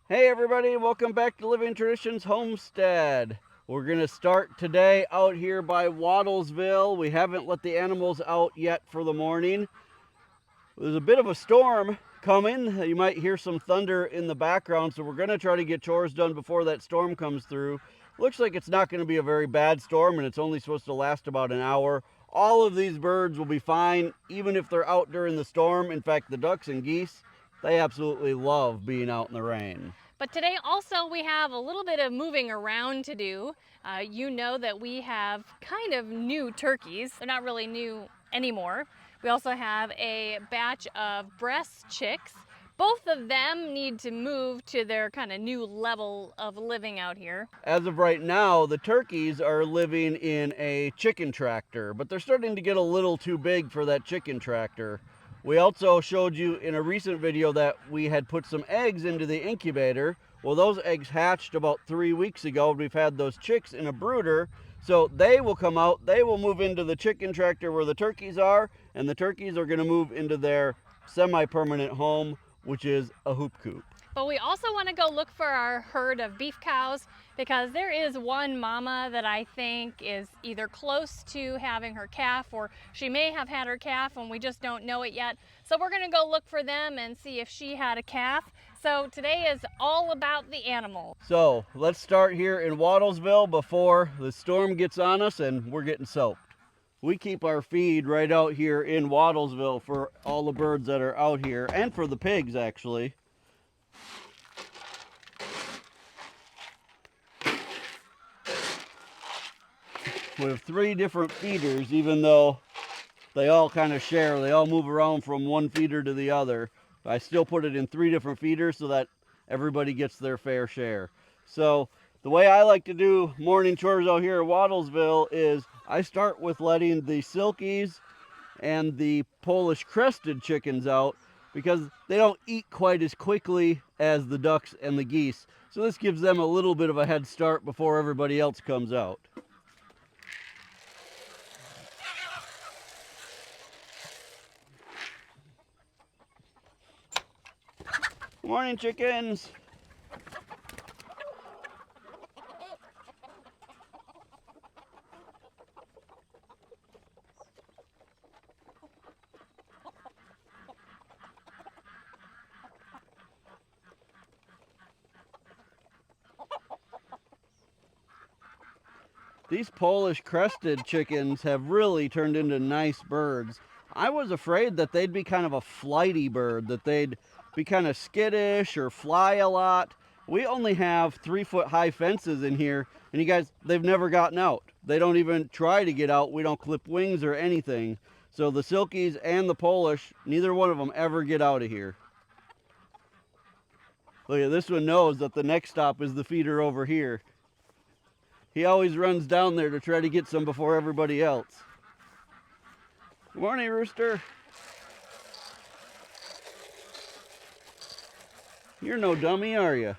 Hey everybody, welcome back to Living Traditions Homestead. We're going to start today out here by Wattlesville. We haven't let the animals out yet for the morning. There's a bit of a storm coming. You might hear some thunder in the background, so we're going to try to get chores done before that storm comes through. Looks like it's not going to be a very bad storm, and it's only supposed to last about an hour. All of these birds will be fine, even if they're out during the storm. In fact, the ducks and geese, they absolutely love being out in the rain. But today also we have a little bit of moving around to do. You know that we have kind of new turkeys. They're not really new anymore. We also have a batch of breast chicks. Both of them need to move to their kind of new level of living out here. As of right now, the turkeys are living in a chicken tractor, but they're starting to get a little too big for that chicken tractor. We also showed you in a recent video that we had put some eggs into the incubator. Well, those eggs hatched about 3 weeks ago. We've had those chicks in a brooder, so they will come out, they will move into the chicken tractor where the turkeys are, and the turkeys are going to move into their semi-permanent home, which is a hoop coop. But we also want to go look for our herd of beef cows because there is one mama that I think is either close to having her calf or she may have had her calf and we just don't know it yet. So we're going to go look for them and see if she had a calf. So today is all about the animals. So let's start here in Wattlesville before the storm gets on us and we're getting soaked. We keep our feed right out here in Wattlesville for all the birds that are out here and for the pigs actually. We have 3 different feeders, even though they all kind of share. They all move around from one feeder to the other. I still put it in 3 different feeders so that everybody gets their fair share. So the way I like to do morning chores out here at Wattlesville is I start with letting the silkies and the Polish crested chickens out because they don't eat quite as quickly as the ducks and the geese. So this gives them a little bit of a head start before everybody else comes out. Good morning, chickens. These Polish crested chickens have really turned into nice birds. I was afraid that they'd be kind of a flighty bird, that they'd be kind of skittish or fly a lot. We only have 3-foot high fences in here, and you guys, they've never gotten out. They don't even try to get out. We don't clip wings or anything. So the silkies and the Polish, neither one of them ever get out of here. Look at this one knows that the next stop is the feeder over here. He always runs down there to try to get some before everybody else. Good morning, Rooster. You're no dummy, are you?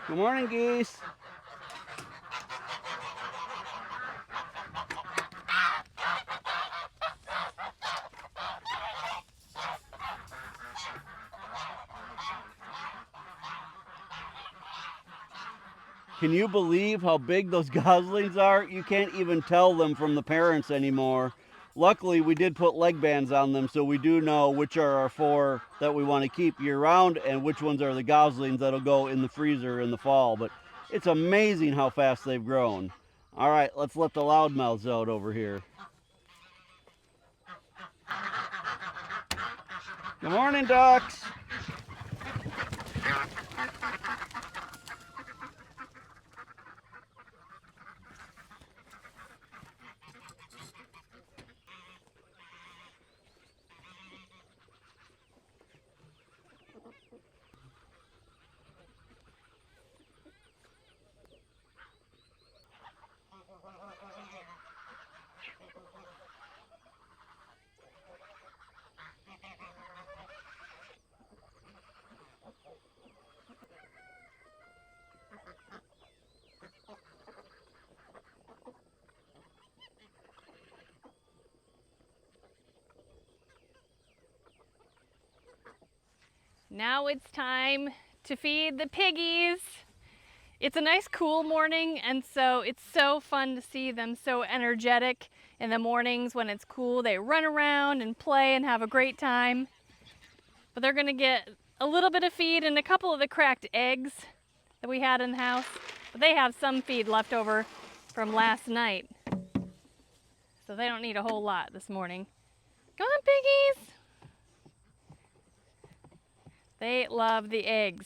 Good morning, geese. Can you believe how big those goslings are? You can't even tell them from the parents anymore. Luckily, we did put leg bands on them, so we do know which are our 4 that we want to keep year round and which ones are the goslings that'll go in the freezer in the fall. But it's amazing how fast they've grown. All right, let's let the loudmouths out over here. Good morning, ducks. Now it's time to feed the piggies. It's a nice cool morning, and so it's so fun to see them so energetic in the mornings when it's cool. They run around and play and have a great time. But they're gonna get a little bit of feed and a couple of the cracked eggs that we had in the house. But they have some feed left over from last night, so they don't need a whole lot this morning. Come on, piggies! They love the eggs.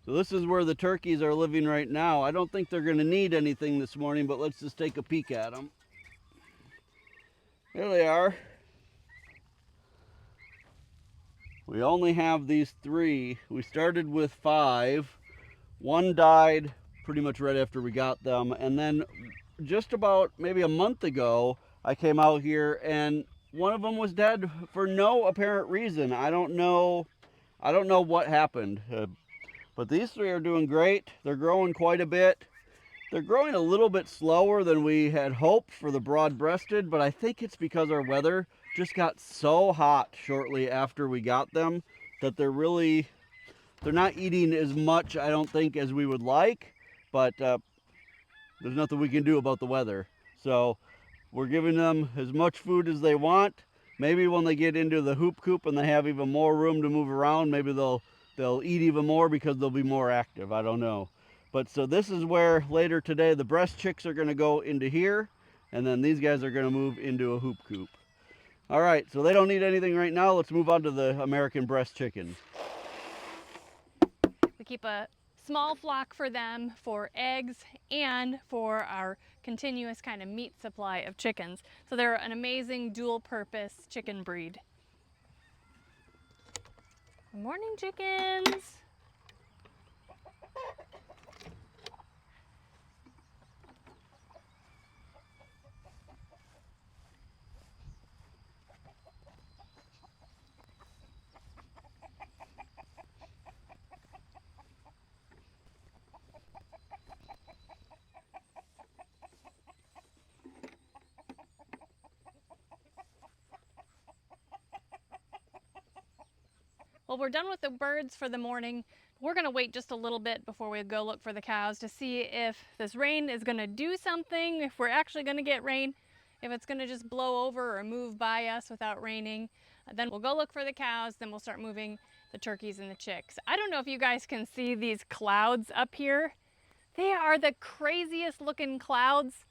So this is where the turkeys are living right now. I don't think they're going to need anything this morning, but let's just take a peek at them. There they are. We only have these 3. We started with 5. One died pretty much right after we got them, and then just about maybe a month ago, I came out here and one of them was dead for no apparent reason. I don't know what happened. But these 3 are doing great. They're growing quite a bit. They're growing a little bit slower than we had hoped for the broad-breasted, but I think it's because our weather just got so hot shortly after we got them that they're not eating as much, I don't think, as we would like, but there's nothing we can do about the weather. So we're giving them as much food as they want. Maybe when they get into the hoop coop and they have even more room to move around, maybe they'll eat even more because they'll be more active. I don't know. But so this is where later today the breast chicks are going to go into here, and then these guys are going to move into a hoop coop. All right, so they don't need anything right now. Let's move on to the American breast chickens. We keep a small flock for them for eggs and for our continuous kind of meat supply of chickens. So they're an amazing dual purpose chicken breed. Good morning, chickens. Well, we're done with the birds for the morning. We're gonna wait just a little bit before we go look for the cows to see if this rain is gonna do something, if we're actually gonna get rain, if it's gonna just blow over or move by us without raining. Then we'll go look for the cows, then we'll start moving the turkeys and the chicks. I don't know if you guys can see these clouds up here. They are the craziest looking clouds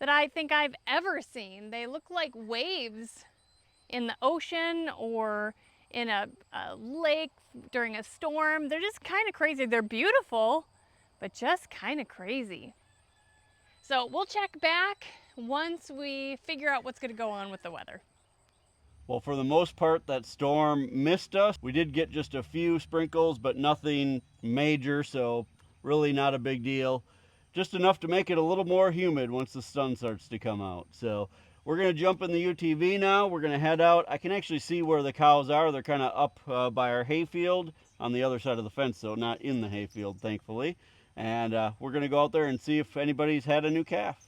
that I think I've ever seen. They look like waves in the ocean or in a lake during a storm. They're just kind of crazy. They're beautiful, but just kind of crazy. So we'll check back once we figure out what's going to go on with the weather. Well, for the most part, that storm missed us. We did get just a few sprinkles, but nothing major, so really not a big deal. Just enough to make it a little more humid once the sun starts to come out. So we're going to jump in the UTV now. We're going to head out. I can actually see where the cows are. They're kind of up by our hayfield on the other side of the fence, so not in the hayfield, thankfully. And we're going to go out there and see if anybody's had a new calf.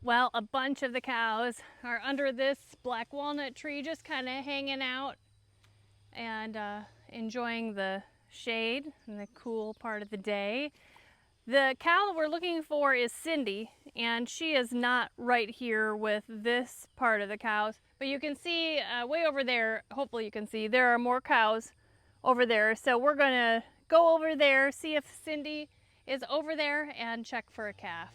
Well, a bunch of the cows are under this black walnut tree, just kind of hanging out and enjoying the shade and the cool part of the day. The cow that we're looking for is Cindy, and she is not right here with this part of the cows. But you can see way over there, hopefully you can see, there are more cows over there. So we're gonna go over there, see if Cindy is over there, and check for a calf.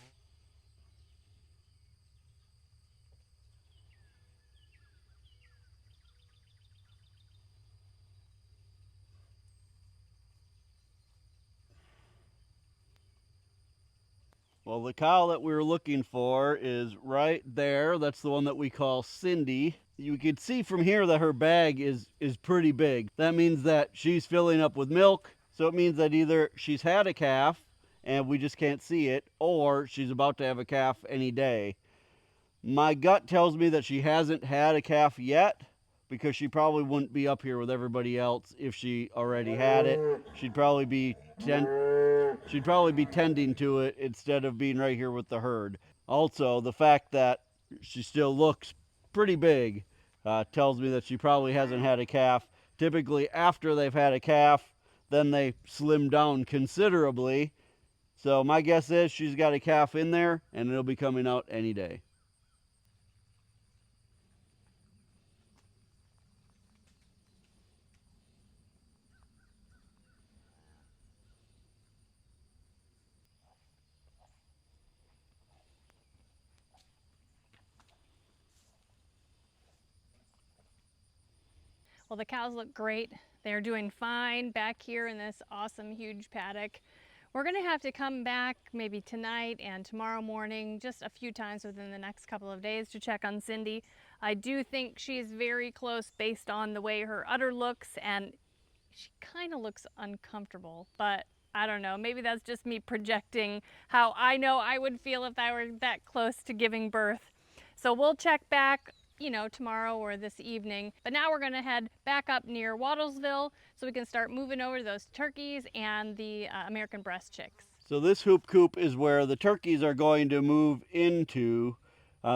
Well, the cow that we were looking for is right there. That's the one that we call Cindy. You can see from here that her bag is pretty big. That means that she's filling up with milk. So it means that either she's had a calf and we just can't see it, or she's about to have a calf any day. My gut tells me that she hasn't had a calf yet, because she probably wouldn't be up here with everybody else if she already had it. She'd probably be tending to it instead of being right here with the herd. Also, the fact that she still looks pretty big tells me that she probably hasn't had a calf. Typically, after they've had a calf, then they slim down considerably. So my guess is she's got a calf in there, and it'll be coming out any day. Well, the cows look great. They're doing fine back here in this awesome huge paddock. We're gonna have to come back maybe tonight and tomorrow morning, just a few times within the next couple of days to check on Cindy. I do think she's very close based on the way her udder looks, and she kind of looks uncomfortable, but I don't know, maybe that's just me projecting how I know I would feel if I were that close to giving birth. So we'll check back, you know, tomorrow or this evening. But now we're gonna head back up near Wattlesville so we can start moving over to those turkeys and the American breast chicks. So this hoop coop is where the turkeys are going to move into.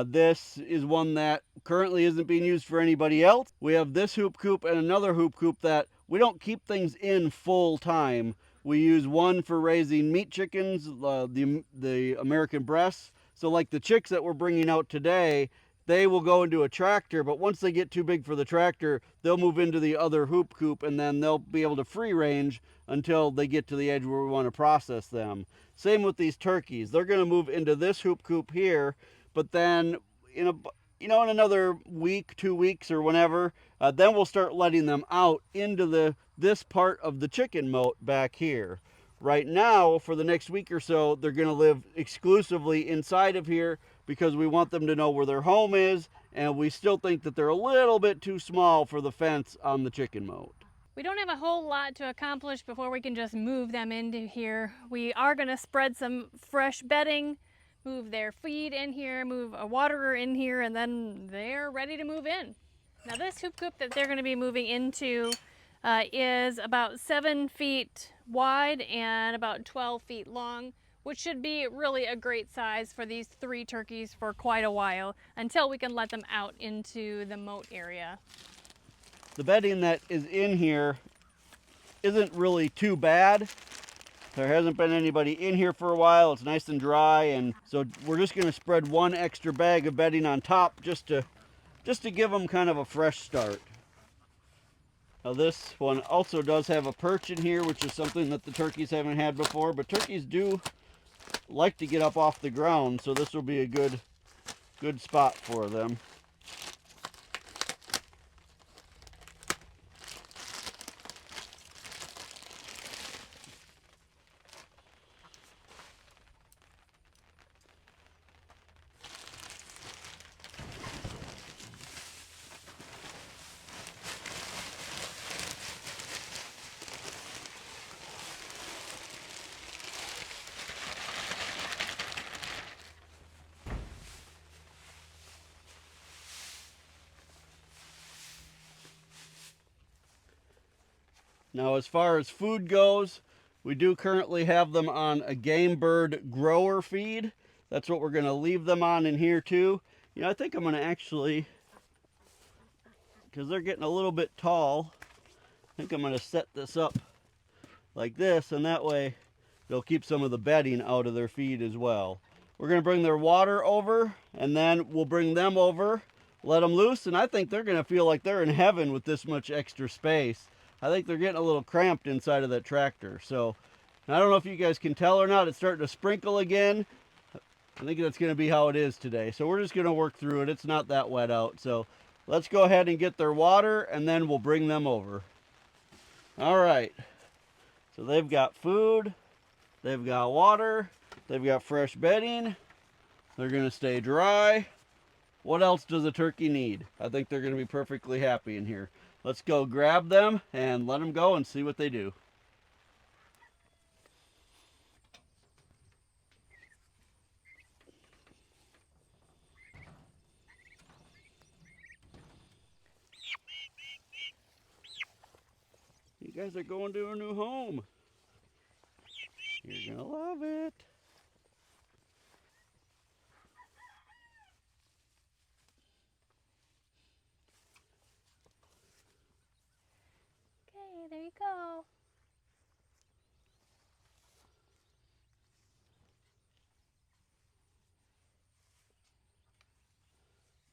This is one that currently isn't being used for anybody else. We have this hoop coop and another hoop coop that we don't keep things in full time. We use one for raising meat chickens, the American breasts. So like the chicks that we're bringing out today, they will go into a tractor, but once they get too big for the tractor, they'll move into the other hoop coop, and then they'll be able to free range until they get to the edge where we want to process them. Same with these turkeys. They're going to move into this hoop coop here, but then in in another week, 2 weeks, or whenever, then we'll start letting them out into this part of the chicken moat back here. Right now, for the next week or so, they're going to live exclusively inside of here because we want them to know where their home is, and we still think that they're a little bit too small for the fence on the chicken moat. We don't have a whole lot to accomplish before we can just move them into here. We are going to spread some fresh bedding, move their feed in here, move a waterer in here, and then they're ready to move in. Now this hoop coop that they're going to be moving into is about 7 feet wide and about 12 feet long, which should be really a great size for these 3 turkeys for quite a while until we can let them out into the moat area. The bedding that is in here isn't really too bad. There hasn't been anybody in here for a while. It's nice and dry, and so we're just going to spread one extra bag of bedding on top just to give them kind of a fresh start. Now this one also does have a perch in here, which is something that the turkeys haven't had before, but turkeys do like to get up off the ground, so this will be a good spot for them. Now, as far as food goes, we do currently have them on a game bird grower feed. That's what we're going to leave them on in here too. You know, I think I'm going to actually, because they're getting a little bit tall, I think I'm going to set this up like this, and that way they'll keep some of the bedding out of their feed as well. We're going to bring their water over, and then we'll bring them over, let them loose, and I think they're going to feel like they're in heaven with this much extra space. I think they're getting a little cramped inside of that tractor. So I don't know if you guys can tell or not. It's starting to sprinkle again. I think that's going to be how it is today. So we're just going to work through it. It's not that wet out. So let's go ahead and get their water, and then we'll bring them over. All right. So they've got food. They've got water. They've got fresh bedding. They're going to stay dry. What else does a turkey need? I think they're going to be perfectly happy in here. Let's go grab them and let them go and see what they do. You guys are going to a new home. You're going to love it. Okay, there you go.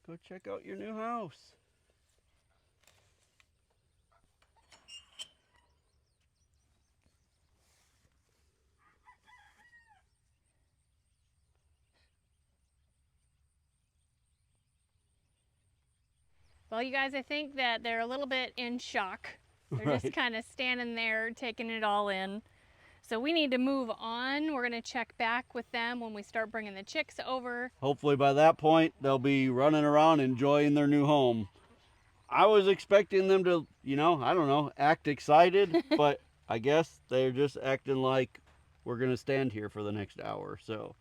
Go check out your new house. Well, you guys, I think that they're a little bit in shock. They're Right. just kind of standing there taking it all in. So we need to move on. We're going to check back with them when we start bringing the chicks over. Hopefully by that point, they'll be running around enjoying their new home. I was expecting them to, I don't know, act excited, but I guess they're just acting like we're going to stand here for the next hour. So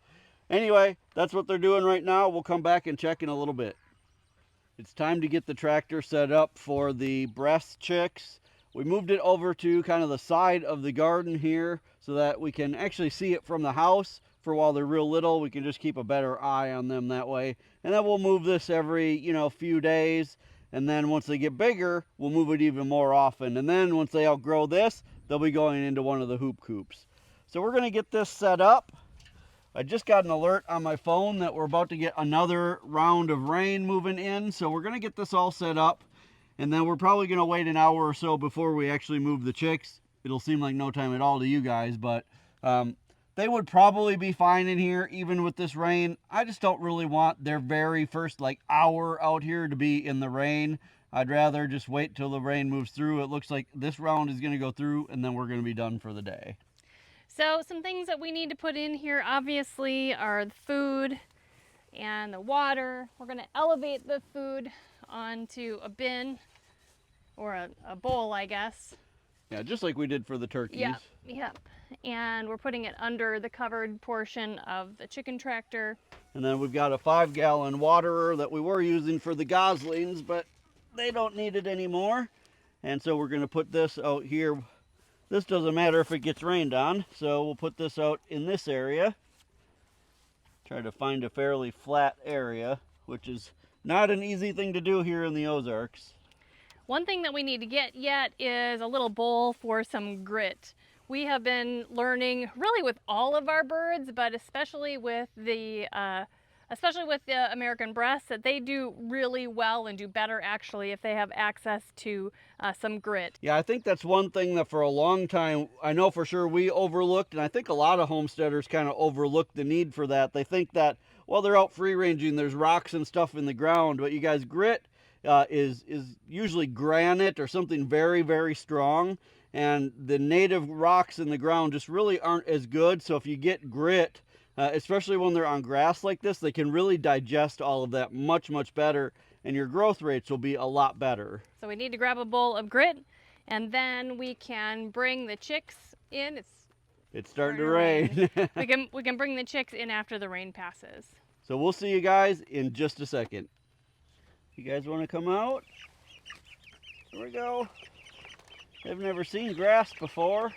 anyway, that's what they're doing right now. We'll come back and check in a little bit. It's time to get the tractor set up for the breast chicks. We moved it over to kind of the side of the garden here so that we can actually see it from the house. For while they're real little, we can just keep a better eye on them that way. And then we'll move this every, few days. And then once they get bigger, we'll move it even more often. And then once they outgrow this, they'll be going into one of the hoop coops. So we're going to get this set up. I just got an alert on my phone that we're about to get another round of rain moving in. So we're going to get this all set up. And then we're probably going to wait an hour or so before we actually move the chicks. It'll seem like no time at all to you guys, but they would probably be fine in here even with this rain. I just don't really want their very first hour out here to be in the rain. I'd rather just wait till the rain moves through. It looks like this round is going to go through and then we're going to be done for the day. So some things that we need to put in here obviously are the food and the water. We're going to elevate the food onto a bin or a bowl, I guess. Yeah, just like we did for the turkeys. Yep. And we're putting it under the covered portion of the chicken tractor. And then we've got a 5-gallon waterer that we were using for the goslings, but they don't need it anymore. And so we're going to put this out here. This doesn't matter if it gets rained on, so we'll put this out in this area. Try to find a fairly flat area, which is not an easy thing to do here in the Ozarks. One thing that we need to get yet is a little bowl for some grit. We have been learning really with all of our birds, but especially with the American breasts, that they do really well and do better actually if they have access to some grit. Yeah, I think that's one thing that for a long time, I know for sure we overlooked, and I think a lot of homesteaders kind of overlooked the need for that. They think that, well, they're out free ranging, there's rocks and stuff in the ground, but you guys, grit is usually granite or something very, very strong. And the native rocks in the ground just really aren't as good. So if you get grit, especially when they're on grass like this, they can really digest all of that much, much better. And your growth rates will be a lot better. So we need to grab a bowl of grit, and then we can bring the chicks in. It's starting to rain. we can bring the chicks in after the rain passes. So we'll see you guys in just a second. You guys want to come out? Here we go. They've never seen grass before.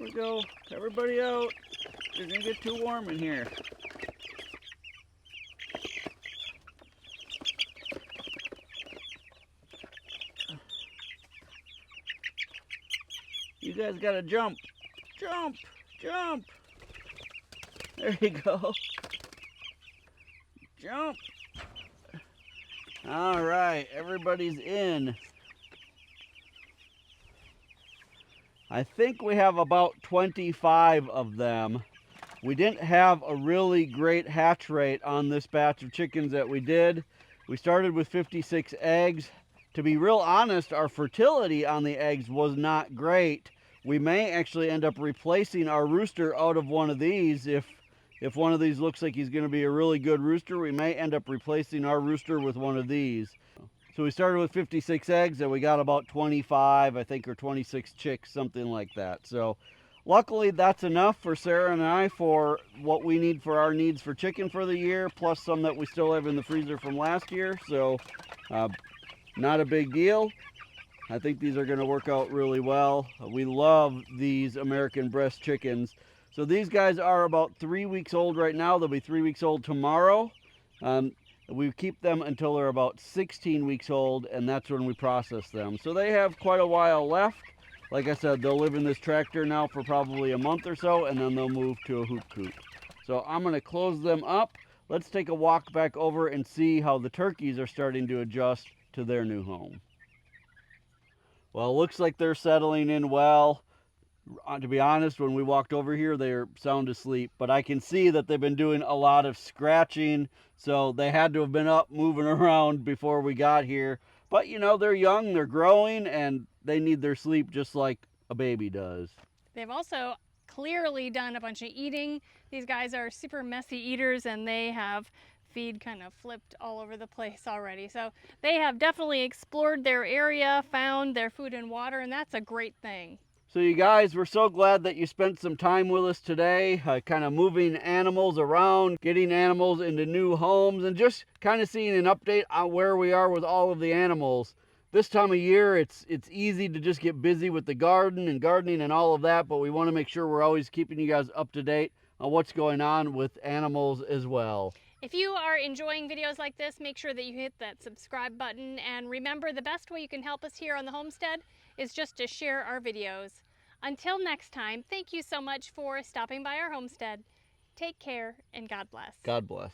we go. Everybody out. You're gonna get too warm in here. You guys gotta jump. Jump, jump. There you go. Jump. All right, everybody's in. I think we have about 25 of them. We didn't have a really great hatch rate on this batch of chickens that we did. We started with 56 eggs. To be real honest, our fertility on the eggs was not great. We may actually end up replacing our rooster out of one of these. If one of these looks like he's going to be a really good rooster, we may end up replacing our rooster with one of these. So we started with 56 eggs and we got about 25, I think, or 26 chicks, something like that. So luckily that's enough for Sarah and I for what we need for our needs for chicken for the year, plus some that we still have in the freezer from last year. So not a big deal. I think these are going to work out really well. We love these American breast chickens. So these guys are about 3 weeks old right now. They'll be 3 weeks old tomorrow. We keep them until they're about 16 weeks old, and that's when we process them. So they have quite a while left. Like I said, they'll live in this tractor now for probably a month or so, and then they'll move to a hoop coop. So I'm going to close them up. Let's take a walk back over and see how the turkeys are starting to adjust to their new home. Well, it looks like they're settling in well. To be honest, when we walked over here, they're sound asleep, but I can see that they've been doing a lot of scratching, so they had to have been up moving around before we got here. But you know, they're young, they're growing, and they need their sleep just like a baby does. They've also clearly done a bunch of eating. These guys are super messy eaters, and they have feed kind of flipped all over the place already. So they have definitely explored their area, found their food and water, and that's a great thing. So you guys, we're so glad that you spent some time with us today, kind of moving animals around, getting animals into new homes, and just kind of seeing an update on where we are with all of the animals. This time of year, it's easy to just get busy with the garden and gardening and all of that, but we want to make sure we're always keeping you guys up to date on what's going on with animals as well. If you are enjoying videos like this, make sure that you hit that subscribe button, and remember, the best way you can help us here on the homestead is just to share our videos. Until next time, thank you so much for stopping by our homestead. Take care and God bless. God bless.